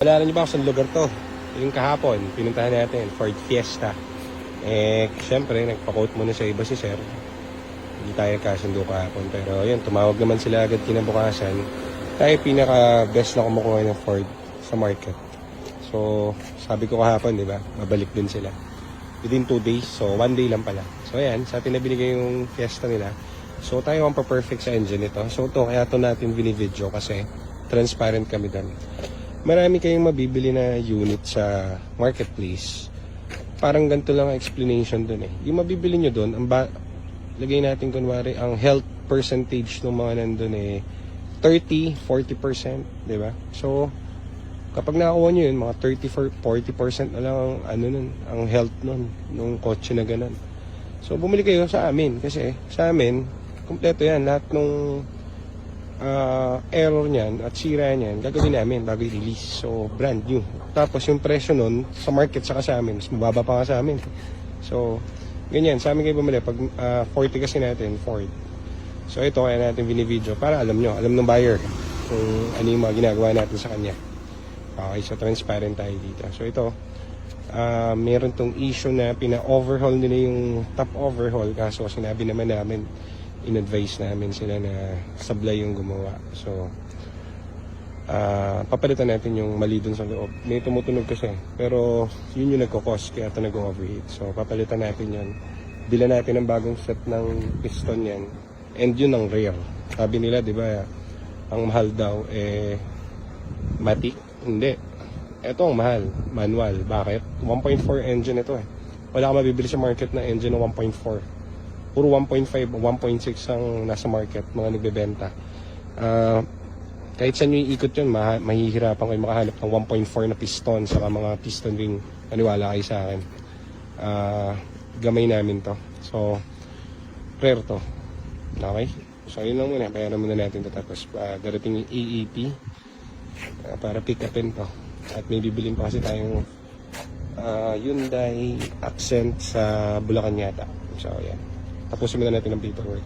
Wala niyo ba kung saan lugar to? Yung kahapon, pinuntahan natin, Ford Fiesta. Siyempre, nagpa-quote muna sa iba si Sir. Hindi tayo kasundo kahapon. Pero yun, tumawag naman sila agad kinabukasan. Tayo pinaka-best na kumukuha ng Ford sa market. So, sabi ko kahapon, di ba? Babalik din sila. Within 2 days. So, 1 day lang pala. So, ayan. Sa atin na binigay yung Fiesta nila. So, tayo ang pa-perfect sa engine ito. So, kaya to natin binivideo kasi transparent kami doon. Marami kayong mabibili na unit sa marketplace. Parang ganito lang ang explanation doon eh. Yung mabibili nyo doon, lagay natin kunwari, ang health percentage ng mga nandun eh 30-40%, di ba? So, kapag nakakuha nyo yun, mga 30-40% na lang ang, ang health nun, nung kotse na ganun. So, bumili kayo sa amin kasi sa amin, kumpleto yan. Lahat nung error niyan at sira niyan, gagawin namin bago i-release. So, brand new. Tapos, yung presyo nun sa market saka sa amin, mas mababa pa nga sa amin. So, ganyan. Sa amin kayo bumili. Pag 40 kasi natin, Ford. So, ito kaya natin binivideo para alam nyo, alam ng buyer kung ano yung mga ginagawa natin sa kanya. Okay, so transparent tayo dito. So, ito, meron tong issue na pina-overhaul nila yung top overhaul kaso sinabi naman namin in-advise namin sila na sablay yung gumawa. So, papalitan natin yung mali dun sa loob. May tumutunog kasi. Pero, yun yung nagkakos kaya ito nag-overheat. So, papalitan natin yun. Bila natin ang bagong set ng piston yan. And yun ang rear. Sabi nila, di ba, ang mahal daw, matic. Hindi. Ito ang mahal. Manual. Bakit? 1.4 engine ito eh. Wala ka mabibili sa market na engine na 1.4. Puro 1.5 o 1.6 ang nasa market, mga nagbebenta. Kahit saan nyo iikot yun, mahihirapan kayo makahanap ng 1.4 na piston sa mga piston ring. Maniwala kayo sa akin. Gamay namin to. So, rare to. Okay? So, yun lang muna. Bayaran muna natin to. Tapos, darating yung EEP para pick upin to. At may bibilin pa kasi tayong Hyundai Accent sa Bulacan yata. So, yan. Tapusin muna natin ang paperwork.